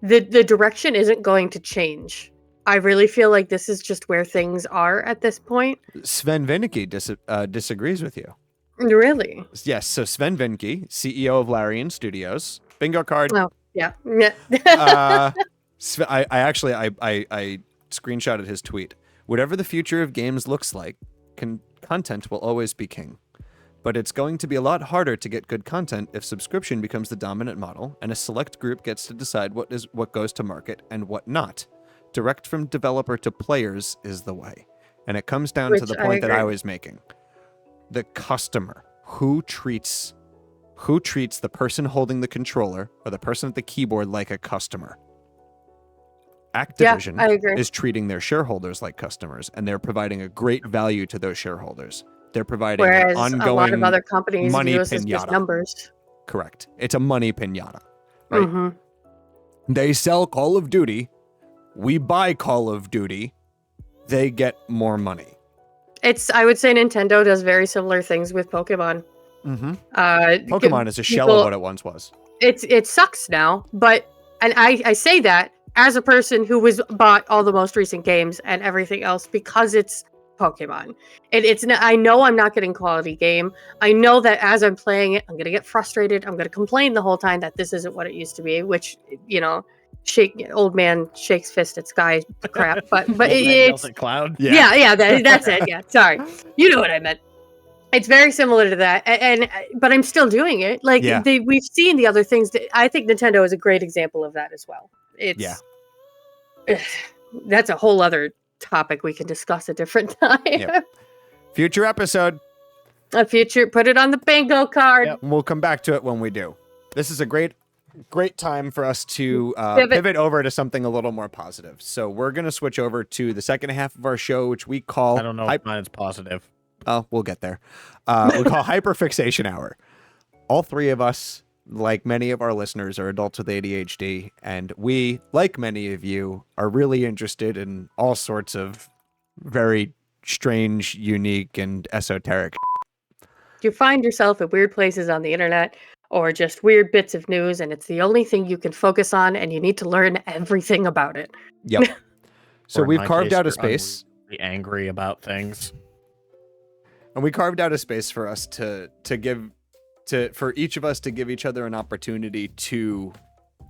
the direction isn't going to change. I really feel like this is just where things are at this point. Sven Vinicki disagrees with you. Really? Yes. So Sven Vinicki, CEO of Larian Studios, bingo card. Oh, yeah. I screenshotted his tweet. Whatever the future of games looks like, content will always be king. But it's going to be a lot harder to get good content if subscription becomes the dominant model and a select group gets to decide what goes to market and what not. Direct from developer to players is the way. And it comes down to the point that I was making. The customer, who treats the person holding the controller or the person at the keyboard like a customer. Activision is treating their shareholders like customers, and they're providing a great value to those shareholders. They're providing an ongoing a lot of other companies money view us as pinata. just numbers. Correct. It's a money pinata. Right? Mm-hmm. They sell Call of Duty. We buy Call of Duty. They get more money. I would say Nintendo does very similar things with Pokemon. Mm-hmm. Pokemon is a shell of what it once was. It sucks now, and I say that as a person who bought all the most recent games and everything else because it's Pokemon. I know I'm not getting quality game. I know that as I'm playing it, I'm gonna get frustrated. I'm gonna complain the whole time that this isn't what it used to be, which old man shakes fist at sky crap. But it's cloud. Yeah, that's it. Yeah, sorry, you know what I meant. It's very similar to that, but I'm still doing it. We've seen the other things. I think Nintendo is a great example of that as well. That's a whole other topic we can discuss a different time. Yep. Future episode. Put it on the bingo card. Yep. We'll come back to it when we do. This is a great time for us to pivot over to something a little more positive. So we're going to switch over to the second half of our show, which we call... I don't know if mine's positive. Oh, we'll get there. We call Hyperfixation Hour. All three of us, like many of our listeners, are adults with ADHD, and we, like many of you, are really interested in all sorts of very strange, unique, and esoteric. You find yourself at weird places on the internet, or just weird bits of news, and it's the only thing you can focus on, and you need to learn everything about it. Yep. So we've carved out a space. Angry about things. And we carved out a space for us to give for each of us to give each other an opportunity to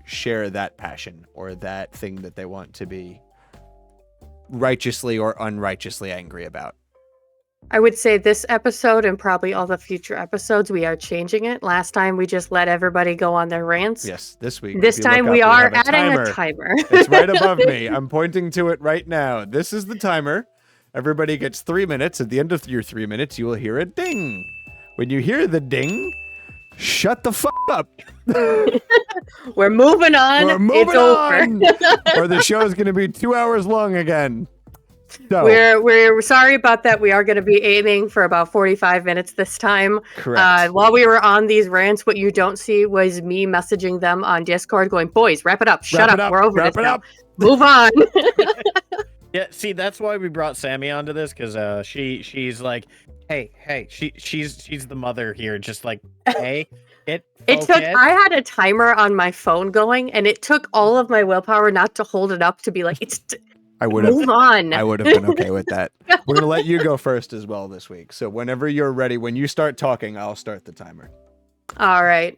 share that passion or that thing that they want to be righteously or unrighteously angry about. I would say this episode and probably all the future episodes, we are changing it. Last time we just let everybody go on their rants. Yes, this week. This time we are have adding a timer. It's right above me. I'm pointing to it right now. This is the timer. Everybody gets 3 minutes. At the end of your 3 minutes, you will hear a ding. When you hear the ding, shut the fuck up. We're moving on. We're moving it's on. over. Or the show is going to be 2 hours long again. So, We're sorry about that. We are going to be aiming for about 45 minutes this time. correct. While we were on these rants, what you don't see was me messaging them on Discord going, boys, wrap it up. Shut Wrap it up. We're over Wrap this it now. up. Move on. Yeah, see, that's why we brought Sammy onto this, because she's like, hey, she's the mother here, just like, hey, It took, I had a timer on my phone going, and it took all of my willpower not to hold it up to be like, I would have move on. I would have been okay with that. We're going to let you go first as well this week. So whenever you're ready, when you start talking, I'll start the timer. All right.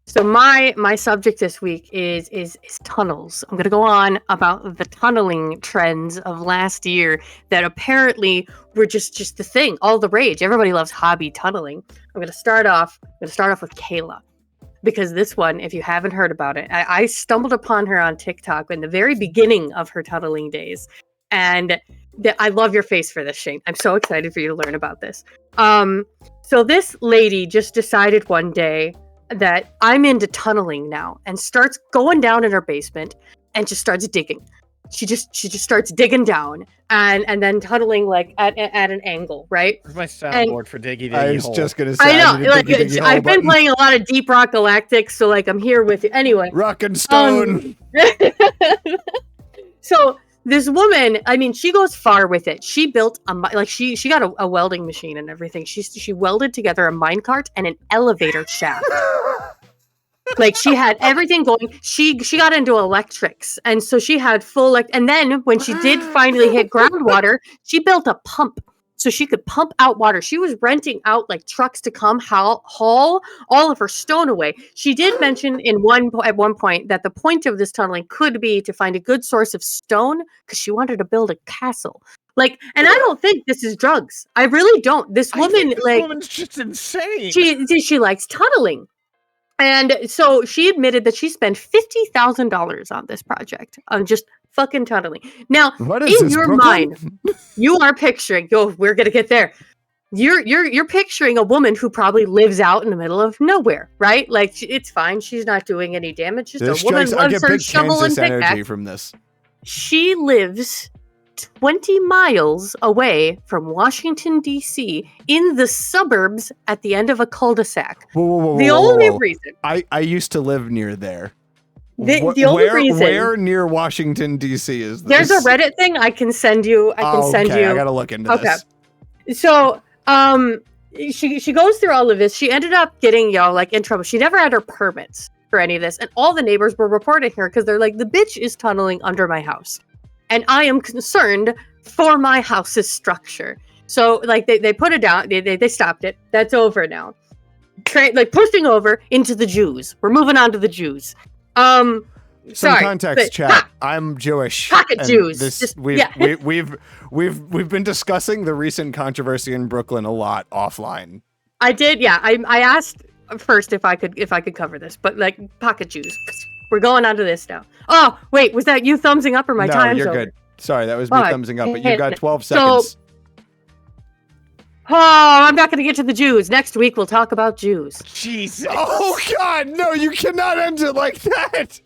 So my subject this week is tunnels. I'm gonna go on about the tunneling trends of last year that apparently were just the thing, all the rage. Everybody loves hobby tunneling. I'm gonna start off with Kayla. Because this one, if you haven't heard about it, I stumbled upon her on TikTok in the very beginning of her tunneling days. And I love your face for this, Shane. I'm so excited for you to learn about this. So this lady just decided one day that I'm into tunneling now and starts going down in her basement and just starts digging. She just starts digging down and then tunneling like at an angle, right? Where's my soundboard for Diggy Diggy I was Hole? just going to say, I know, need a like diggy diggy hole I've been button. playing a lot of Deep Rock Galactic, so like I'm here with you. Anyway, Rock and Stone. So this woman, I mean, she goes far with it. She built she got a welding machine and everything. She welded together a minecart and an elevator shaft. Like she had everything going. She got into electrics, and so she had full and then when she did finally hit groundwater, she built a pump so she could pump out water. She was renting out like trucks to come haul all of her stone away. She did mention at one point that the point of this tunneling could be to find a good source of stone because she wanted to build a castle. Like, and I don't think this is drugs. I really don't. This woman, This woman's just insane. she likes tunneling. And so she admitted that she spent $50,000 on this project, on just fucking tunneling. Now, What is in this, your Brooklyn? mind, you are picturing. We're gonna get there. You're picturing a woman who probably lives out in the middle of nowhere, right? Like it's fine. She's not doing any damage. Just This a woman strikes, I loves get her big shovel and Kansas energy pickaxe. from this. She lives 20 miles away from Washington, D.C., in the suburbs at the end of a cul-de-sac. Whoa, The only reason. I used to live near there. The only reason. Where near Washington, D.C. is this? There's a Reddit thing I can send you. I gotta look into this. So, she goes through all of this. She ended up getting, in trouble. She never had her permits for any of this. And all the neighbors were reporting her because they're like, the bitch is tunneling under my house. And I am concerned for my house's structure. So, they put it down. They stopped it. That's over now. Pushing over into the Jews. We're moving on to the Jews. Some Sorry, context, chat. I'm Jewish. Pocket and Jews. We've been discussing the recent controversy in Brooklyn a lot offline. I did, yeah. I asked first if I could cover this, but pocket Jews. We're going on to this now. Oh, wait, was that you thumbsing up or my No, time's you're over? good. Sorry, that was me Alright. thumbsing up, but you've got 12 seconds. Oh, I'm not going to get to the Jews. Next week we'll talk about Jews. Jesus. Oh God, no! You cannot end it like that.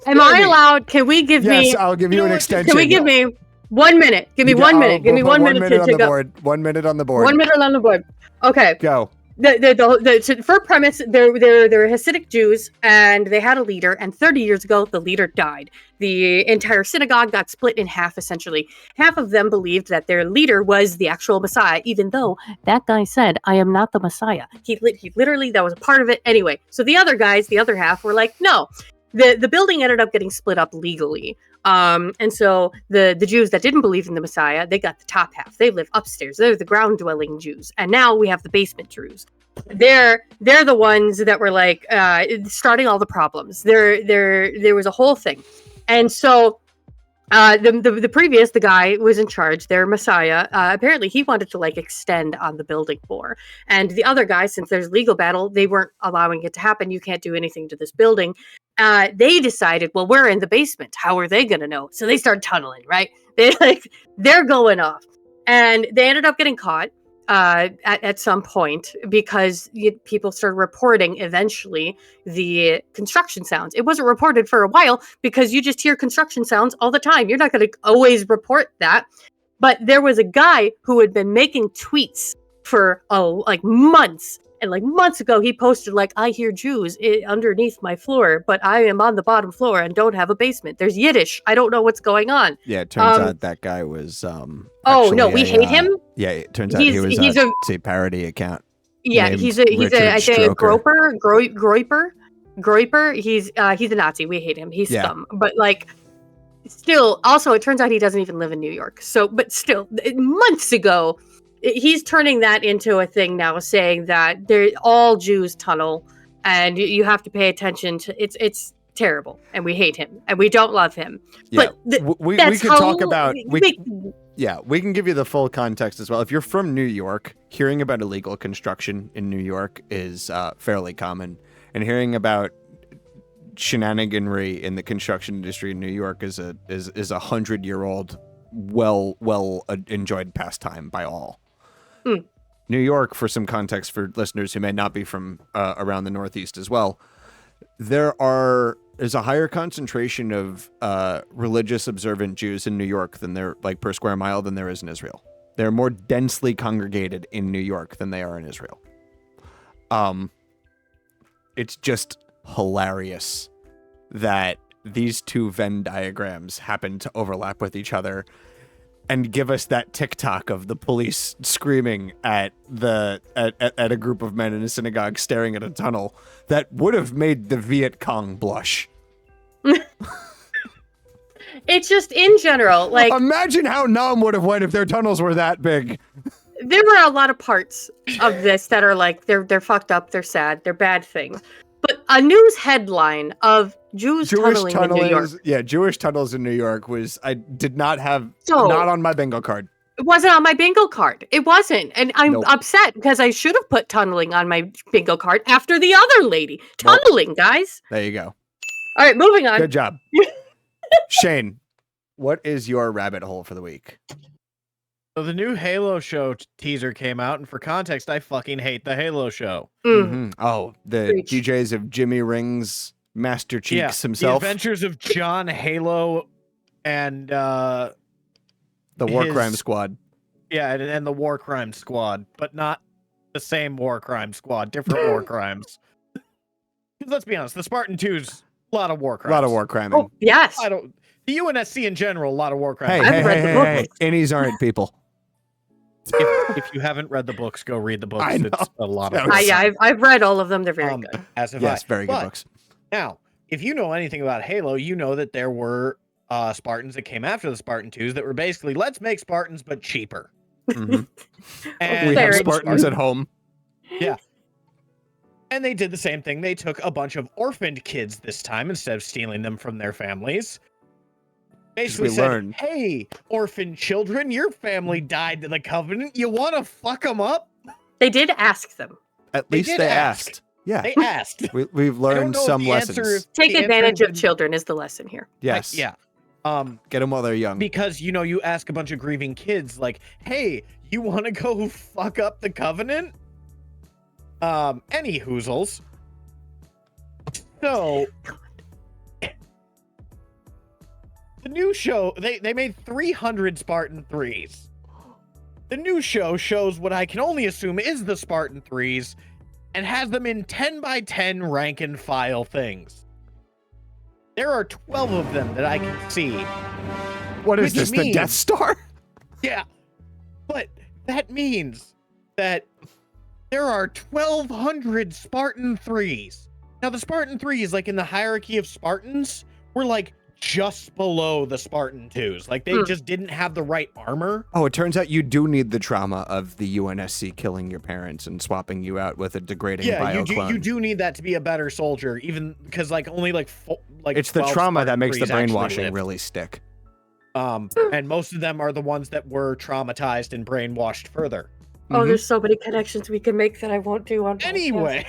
Am I allowed? Can we give Yes, me? I'll give you an extension. Can we give me 1 minute? Give me 1 minute. Give me 1 minute on to the go. board. 1 minute on the board. 1 minute on the board. Okay. Go. For premise, they're Hasidic Jews, and they had a leader. And 30 years ago, the leader died. The entire synagogue got split in half. Essentially, half of them believed that their leader was the actual Messiah, even though that guy said, "I am not the Messiah." He literally, that was a part of it anyway. So the other guys, the other half, were like, "No." The building ended up getting split up legally. And so the Jews that didn't believe in the Messiah, they got the top half. They live upstairs. They're the ground dwelling Jews. And now we have the basement Jews. They're the ones that were like starting all the problems. There was a whole thing. And so the guy was in charge, their Messiah. Apparently, he wanted to like extend on the building more, and the other guy, since there's legal battle, they weren't allowing it to happen. You can't do anything to this building. They decided, well, we're in the basement. How are they going to know? So they started tunneling. Right? They're going off, and they ended up getting caught at some point because people started reporting eventually the construction sounds. It wasn't reported for a while because you just hear construction sounds all the time. You're not going to always report that. But there was a guy who had been making tweets for like months. And like months ago, he posted like, I hear Jews underneath my floor, but I am on the bottom floor and don't have a basement. There's Yiddish. I don't know what's going on. Yeah, it turns out that guy was oh no, we hate him. Yeah, it turns out he was a parody account. Yeah, he's I think a Groiper. He's a Nazi. We hate him. He's scum. But like, still, also it turns out he doesn't even live in New York. So, but still, months ago, he's turning that into a thing now, saying that all Jews tunnel, and you have to pay attention to it's terrible, and we hate him, and we don't love him. Yeah, but we could talk about we can give you the full context as well. If you're from New York, hearing about illegal construction in New York is fairly common, and hearing about shenaniganry in the construction industry in New York is a 100-year-old well enjoyed pastime by all. New York, for some context for listeners who may not be from around the Northeast as well, is a higher concentration of religious observant Jews in New York than there, like per square mile, than there is in Israel. They're more densely congregated in New York than they are in Israel. It's just hilarious that these two Venn diagrams happen to overlap with each other and give us that TikTok of the police screaming at a group of men in a synagogue staring at a tunnel that would have made the Viet Cong blush. It's just in general, like, imagine how Nam would have went if their tunnels were that big. There were a lot of parts of this that are like they're fucked up, they're sad, they're bad things. But a news headline of Jewish tunneling in New York. Yeah, Jewish tunnels in New York I did not have, not on my bingo card. It wasn't on my bingo card. It wasn't. And I'm upset because I should have put tunneling on my bingo card after the other lady. Tunneling, guys. There you go. All right, moving on. Good job. Shane, what is your rabbit hole for the week? So the new Halo show teaser came out, and for context, I fucking hate the Halo show. Mm-hmm. Oh, the DJs of Jimmy Rings, Master Cheeks himself. The Adventures of John Halo and the War Crime Squad. Yeah, and the War Crime Squad, but not the same War Crime Squad, different War Crimes. Let's be honest, the Spartan 2's a lot of war crimes. A lot of war crime. Oh, yes. The UNSC in general, a lot of war crimes. Hey, innies aren't people. If you haven't read the books, go read the books. It's a lot of books. I've read all of them. They're very good. Very good books. Now, if you know anything about Halo, you know that there were Spartans that came after the Spartan 2s that were basically, let's make Spartans, but cheaper. Mm-hmm. And we have Spartans at home. Yeah. And they did the same thing. They took a bunch of orphaned kids this time instead of stealing them from their families. Basically said, hey, orphan children, your family died to the Covenant. You want to fuck them up? They did ask them. At least they asked. Yeah. They asked. We've learned some lessons. Take advantage of children is the lesson here. Yes. Yeah. Get them while they're young. Because, you ask a bunch of grieving kids, like, hey, you want to go fuck up the Covenant? Any hoozles. So... The new show, they made 300 Spartan 3s. The new show shows what I can only assume is the Spartan 3s and has them in 10 by 10 rank and file things. There are 12 of them that I can see. What is this, the Death Star? Yeah. But that means that there are 1,200 Spartan 3s. Now, the Spartan 3s, like in the hierarchy of Spartans, were like just below the Spartan 2s. Like, they just didn't have the right armor. Oh, it turns out you do need the trauma of the UNSC killing your parents and swapping you out with a degrading bioclone. You do need that to be a better soldier, even because like only like it's the trauma that makes the Spartan 3s brainwashing really stick. And most of them are the ones that were traumatized and brainwashed further. Oh, there's so many connections we can make that I won't do on podcast. Anyway,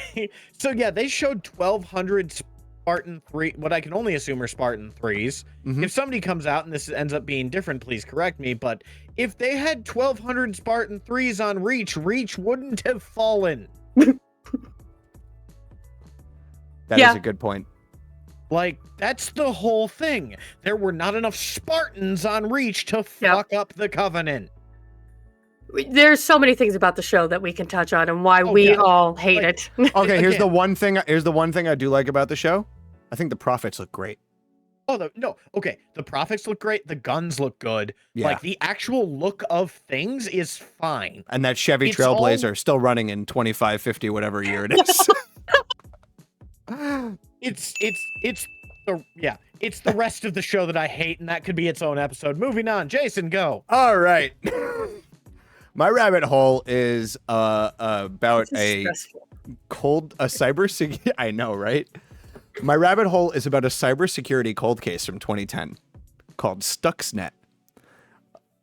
so yeah, they showed 1,200 Spartan 3, what I can only assume are Spartan 3s. If somebody comes out and this ends up being different, please correct me, but if they had 1,200 Spartan 3s on Reach, Reach wouldn't have fallen. That is a good point. Like, that's the whole thing. There were not enough Spartans on Reach to fuck up the Covenant. There's so many things about the show that we can touch on and why we all hate it. Okay, here's the one thing I do like about the show. I think the Prophets look great. The Prophets look great. The guns look good. Yeah. Like, the actual look of things is fine. And that Chevy Trailblazer still running in 25, 50, whatever year it is. It's the rest of the show that I hate, and that could be its own episode. Moving on, Jason, go. All right. My rabbit hole is about cybersecurity. I know, right? My rabbit hole is about a cybersecurity cold case from 2010 called Stuxnet.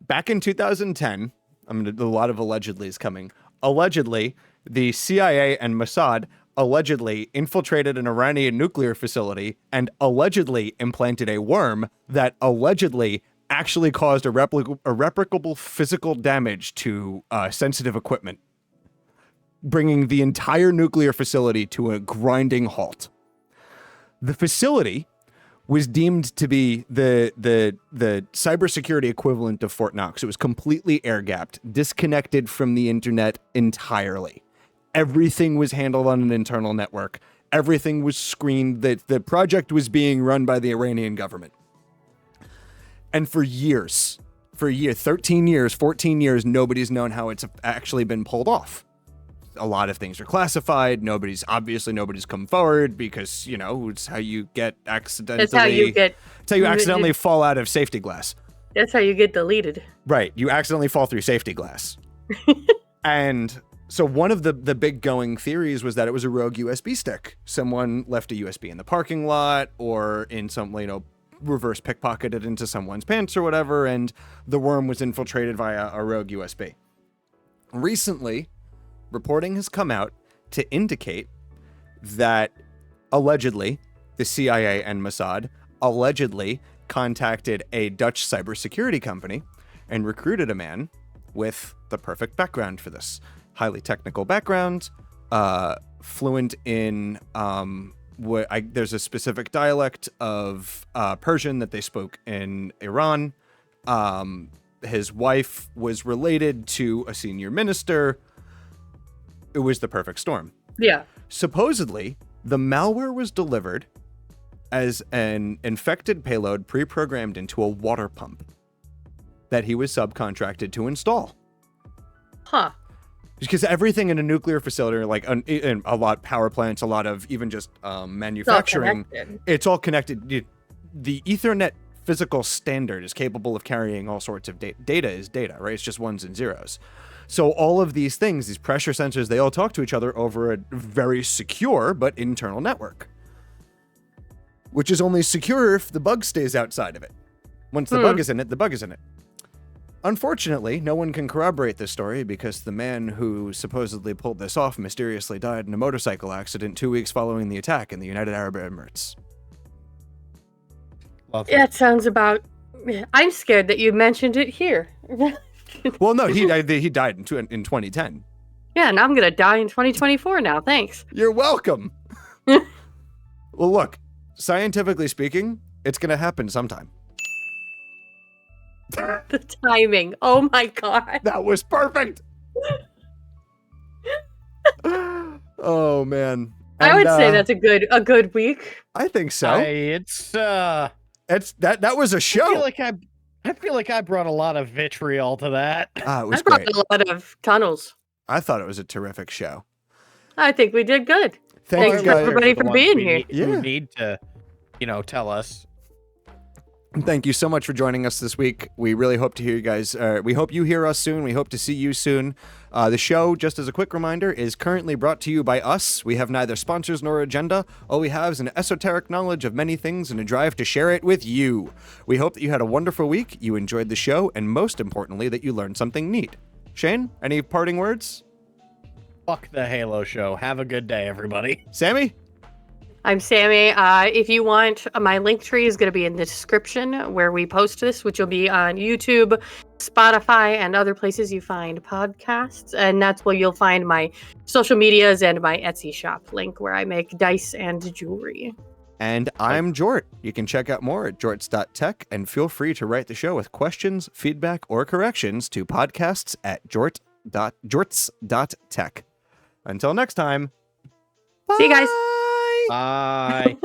Back in 2010, a lot of allegedly's coming. Allegedly, the CIA and Mossad allegedly infiltrated an Iranian nuclear facility and allegedly implanted a worm that allegedly actually caused irreparable physical damage to sensitive equipment, bringing the entire nuclear facility to a grinding halt. The facility was deemed to be the cybersecurity equivalent of Fort Knox. It was completely air-gapped, disconnected from the internet entirely. Everything was handled on an internal network. Everything was screened. The project was being run by the Iranian government. And for 13 years, 14 years, nobody's known how it's actually been pulled off. A lot of things are classified. Nobody's come forward because, it's how you get accidentally. It's how you accidentally fall out of safety glass. That's how you get deleted. Right. You accidentally fall through safety glass. And so one of the big going theories was that it was a rogue USB stick. Someone left a USB in the parking lot or in some, reverse pickpocketed into someone's pants or whatever, and the worm was infiltrated via a rogue USB. Recently, reporting has come out to indicate that allegedly the CIA and Mossad allegedly contacted a Dutch cybersecurity company and recruited a man with the perfect background for this. Highly technical background, fluent in there's a specific dialect of Persian that they spoke in Iran. His wife was related to a senior minister. It was the perfect storm. Yeah. Supposedly, the malware was delivered as an infected payload pre-programmed into a water pump that he was subcontracted to install. Huh. Because everything in a nuclear facility, like in a lot power plants, a lot of even just manufacturing, it's all connected. The Ethernet physical standard is capable of carrying all sorts of data. Data is data, right? It's just ones and zeros. So all of these things, these pressure sensors, they all talk to each other over a very secure but internal network, which is only secure if the bug stays outside of it. Once the bug is in it, the bug is in it. Unfortunately, no one can corroborate this story because the man who supposedly pulled this off mysteriously died in a motorcycle accident 2 weeks following the attack in the United Arab Emirates. Lovely. Yeah, it sounds about... I'm scared that you mentioned it here. Well, no, he died in 2010. Yeah, and I'm going to die in 2024 now. Thanks. You're welcome. Well, look, scientifically speaking, it's going to happen sometime. The timing. Oh my god. That was perfect. Oh man. I would say that's a good week. I think so. That was a show. I feel like I brought a lot of vitriol to that. It was I brought great. a lot of tunnels. I thought it was a terrific show. I think we did good. Thanks for everybody for being here. You need to, tell us. Thank you so much for joining us this week. We really hope to hear you guys. We hope you hear us soon. We hope to see you soon. The show, just as a quick reminder, is currently brought to you by us. We have neither sponsors nor agenda. All we have is an esoteric knowledge of many things and a drive to share it with you. We hope that you had a wonderful week, you enjoyed the show, and most importantly, that you learned something neat. Shane, any parting words? Fuck the Halo show. Have a good day, everybody. Sammy? I'm Sammy. If you want, my link tree is going to be in the description where we post this, which will be on YouTube, Spotify, and other places you find podcasts. And that's where you'll find my social medias and my Etsy shop link where I make dice and jewelry. And I'm Jort. You can check out more at jorts.tech, and feel free to write the show with questions, feedback, or corrections to podcasts@jorts.tech. Until next time, See you guys. bye. Bye.